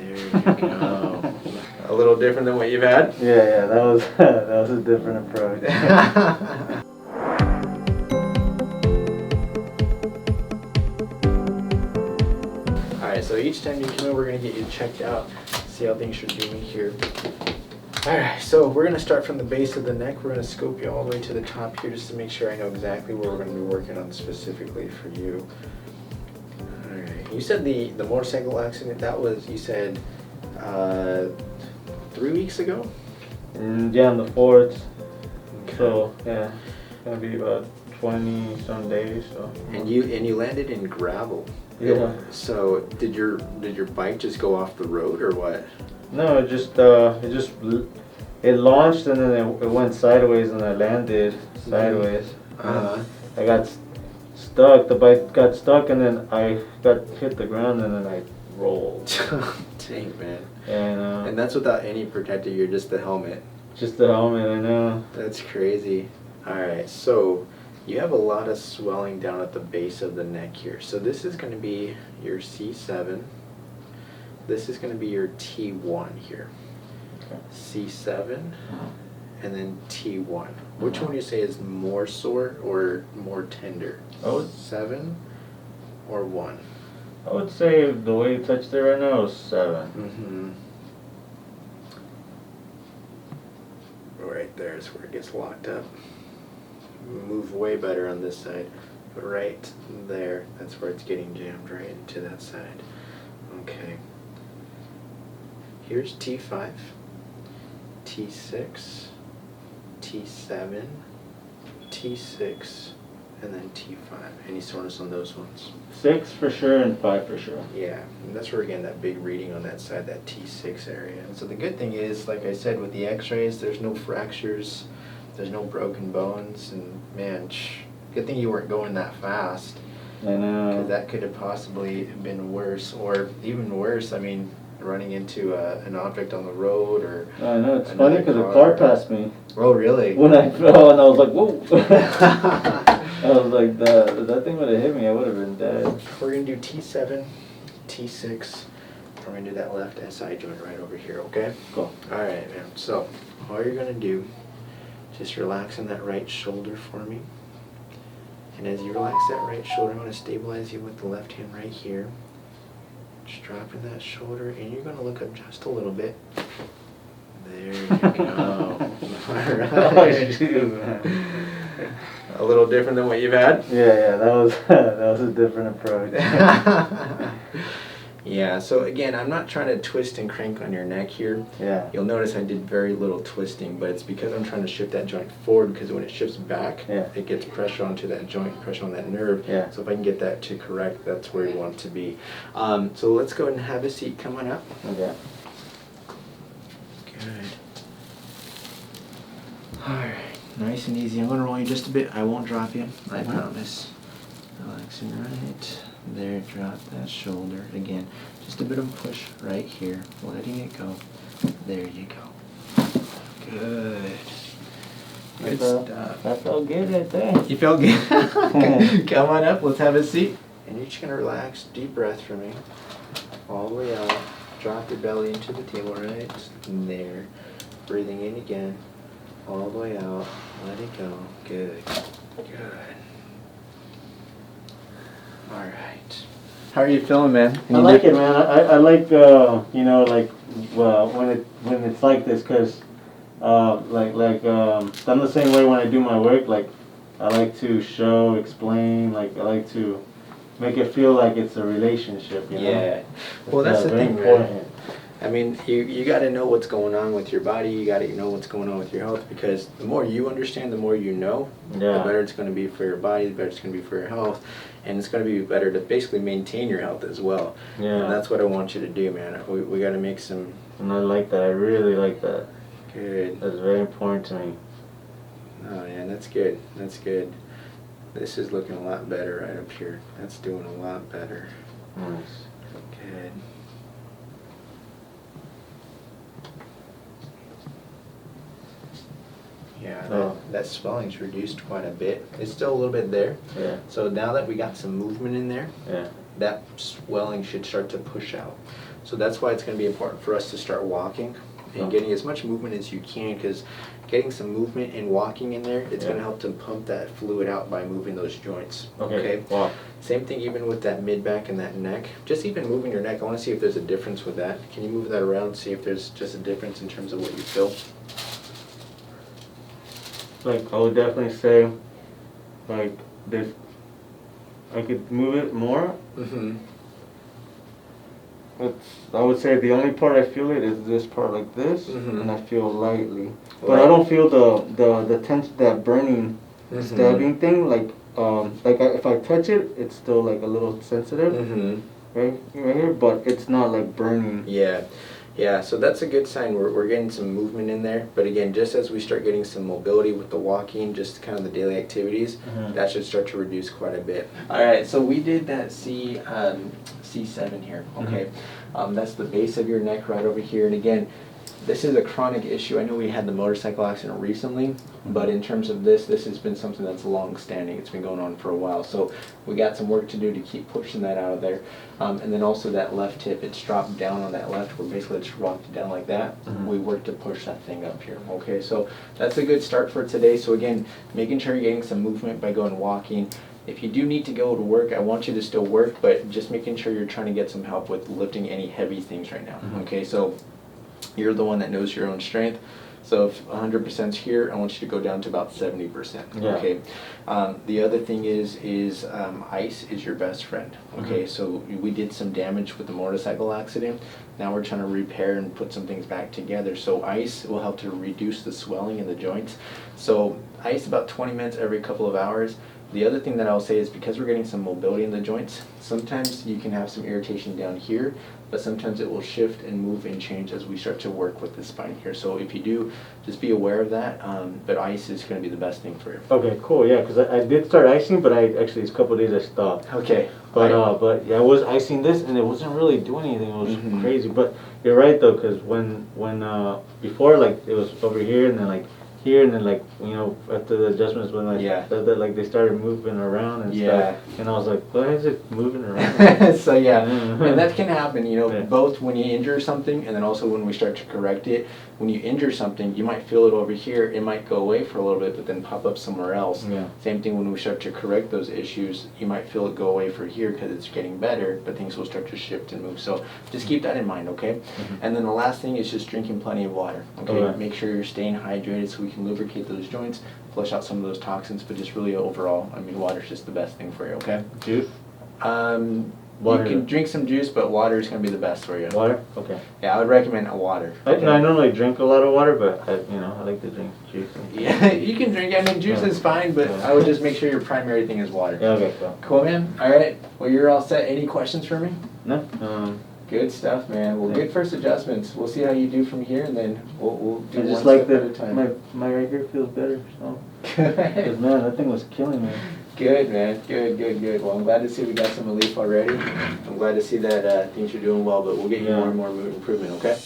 There you go. A little different than what you've had? Yeah, that was that was a different approach. Alright, so each time you come in, we're going to get you checked out, see how things are doing here. Alright, so we're going to start from the base of the neck. We're going to scope you all the way to the top here just to make sure I know exactly what we're going to be working on specifically for you. Alright, you said the motorcycle accident, that was, you said, 3 weeks ago? Yeah, on the 4th. Okay. So, yeah, it's going to be about 20 some days. So. And you landed in gravel. Yeah. So did your bike just go off the road or what? No, it launched and then it went sideways and I landed sideways. Uh-huh. I got stuck. The bike got stuck and then I got hit the ground and then I rolled. Dang, man. And that's without any protector. You're just the helmet. Just the helmet, I know. That's crazy. All right, so you have a lot of swelling down at the base of the neck here. So this is going to be your C7. This is going to be your T1 here. Okay. C7 and then T1. Which one do you say is more sore or more tender? Oh, 7 or 1? I would say the way you touched it right now is 7. Mm-hmm. Right there is where it gets locked up. Move way better on this side, but right there, that's where it's getting jammed right into that side. Okay. Here's T5, T6, T7, T6, and then T5. Any soreness on those ones? 6 for sure and 5 for sure. Yeah, and that's where again that big reading on that side, that T6 area. And so the good thing is, like I said, with the x-rays, there's no fractures, there's no broken bones, and man, good thing you weren't going that fast. I know. Because that could have possibly been worse, or even worse, I mean, running into an object on the road or... I know, it's funny because a car passed me. Oh, really? When I fell and I was like, whoa. I was like, if that thing would have hit me, I would have been dead. We're going to do T7, T6. We're going to do that left SI joint right over here, okay? Cool. All right, man. So, all you're going to do, just relax on that right shoulder for me. And as you relax that right shoulder, I'm going to stabilize you with the left hand right here. Just dropping that shoulder, and you're going to look up just a little bit. There you go. All right. A little different than what you've had? Yeah, that was a different approach. Yeah, so again, I'm not trying to twist and crank on your neck here. Yeah. You'll notice I did very little twisting, but it's because I'm trying to shift that joint forward, because when it shifts back, it gets pressure onto that joint, pressure on that nerve. Yeah. So if I can get that to correct, that's where you want it to be. So let's go ahead and have a seat. Come on up. Okay. Good. Alright, nice and easy. I'm going to roll you just a bit. I won't drop you, I promise. Relaxing right there, drop that shoulder. Again, just a bit of a push right here, letting it go. There you go. Good. Good stuff. That felt good right there. You felt good? Come on up, let's have a seat. And you're just going to relax, deep breath for me. All the way out. Drop your belly into the table right there. Breathing in again. All the way out. Let it go. Good. Good. All right. How are you feeling, man? I like it, man. I like you know, like when it's like this, cause I'm the same way when I do my work. Like I like to show, explain. Like I like to make it feel like it's a relationship. You know? Yeah. Well, that's the thing, man. I mean, you got to know what's going on with your body. You got to know what's going on with your health, because the more you understand, the more you know, the better it's going to be for your body, the better it's going to be for your health, and it's going to be better to basically maintain your health as well. Yeah. And that's what I want you to do, man. We got to make some... And I like that. I really like that. Good. That's very important to me. Oh, yeah, that's good. That's good. This is looking a lot better right up here. That's doing a lot better. Nice. Good. Yeah, that swelling's reduced quite a bit. It's still a little bit there. Yeah. So now that we got some movement in there, that swelling should start to push out. So that's why it's going to be important for us to start walking and getting as much movement as you can, because getting some movement and walking in there, it's going to help to pump that fluid out by moving those joints. Okay. Wow. Same thing even with that mid back and that neck. Just even moving your neck, I want to see if there's a difference with that. Can you move that around, see if there's just a difference in terms of what you feel? Like, I would definitely say, like, this, I could move it more. Mm-hmm. I would say the only part I feel it is this part like this, Mhm. and I feel lightly. But I don't feel the tension, that burning, stabbing thing. Like if I touch it, it's still like a little sensitive, Mm-hmm. right here. But it's not like burning. Yeah. Yeah, so that's a good sign. We're getting some movement in there. But again, just as we start getting some mobility with the walking, just kind of the daily activities, that should start to reduce quite a bit. All right, so we did that C7 here, okay? That's the base of your neck right over here. And again, this is a chronic issue. I know we had the motorcycle accident recently, but in terms of this has been something that's long standing. It's been going on for a while. So we got some work to do to keep pushing that out of there. And then also that left hip, it's dropped down on that left, where basically it's rocked it down like that. We work to push that thing up here, okay? So that's a good start for today. So again, making sure you're getting some movement by going walking. If you do need to go to work, I want you to still work, but just making sure you're trying to get some help with lifting any heavy things right now, okay? So you're the one that knows your own strength. So if 100% is here, I want you to go down to about 70%. Okay. The other thing is ice is your best friend. Okay. So we did some damage with the motorcycle accident. Now we're trying to repair and put some things back together. So ice will help to reduce the swelling in the joints. So ice about 20 minutes every couple of hours. The other thing that I'll say is, because we're getting some mobility in the joints, sometimes you can have some irritation down here, but sometimes it will shift and move and change as we start to work with the spine here. So if you do, just be aware of that, but ice is going to be the best thing for you. Okay, cool, yeah, because I did start icing, but these couple of days I stopped. Okay. But yeah, I was icing this, and it wasn't really doing anything. It was crazy. But you're right, though, because when before, like, it was over here, and then, like, here, and then, like, you know, after the adjustments, when like they started moving around and stuff, and I was like, why is it moving around? So and that can happen, you know, both when you injure something and then also when we start to correct it. When you injure something, you might feel it over here, it might go away for a little bit, but then pop up somewhere else. Same thing when we start to correct those issues, you might feel it go away for here because it's getting better, but things will start to shift and move. So just keep that in mind, okay? And then the last thing is just drinking plenty of water, okay? Make sure you're staying hydrated so we can lubricate those joints, flush out some of those toxins, but just really overall, I mean, water's just the best thing for you, okay? Juice? Water. You can drink some juice, but water is going to be the best for you. Water? Okay. Yeah, I would recommend a water. Okay. I normally drink a lot of water, but I like to drink juice. Yeah, you can drink. I mean, juice is fine, but I would just make sure your primary thing is water. Yeah, okay, cool. Cool, man. All right. Well, you're all set. Any questions for me? No. Good stuff, man. Well, good first adjustments. We'll see how you do from here, and then we'll do I just one like step at a that time. my right here feels better. So. Good. Because, man, that thing was killing me. Good, man. Good. Well, I'm glad to see we got some relief already. I'm glad to see that things are doing well, but we'll get you more and more improvement, okay?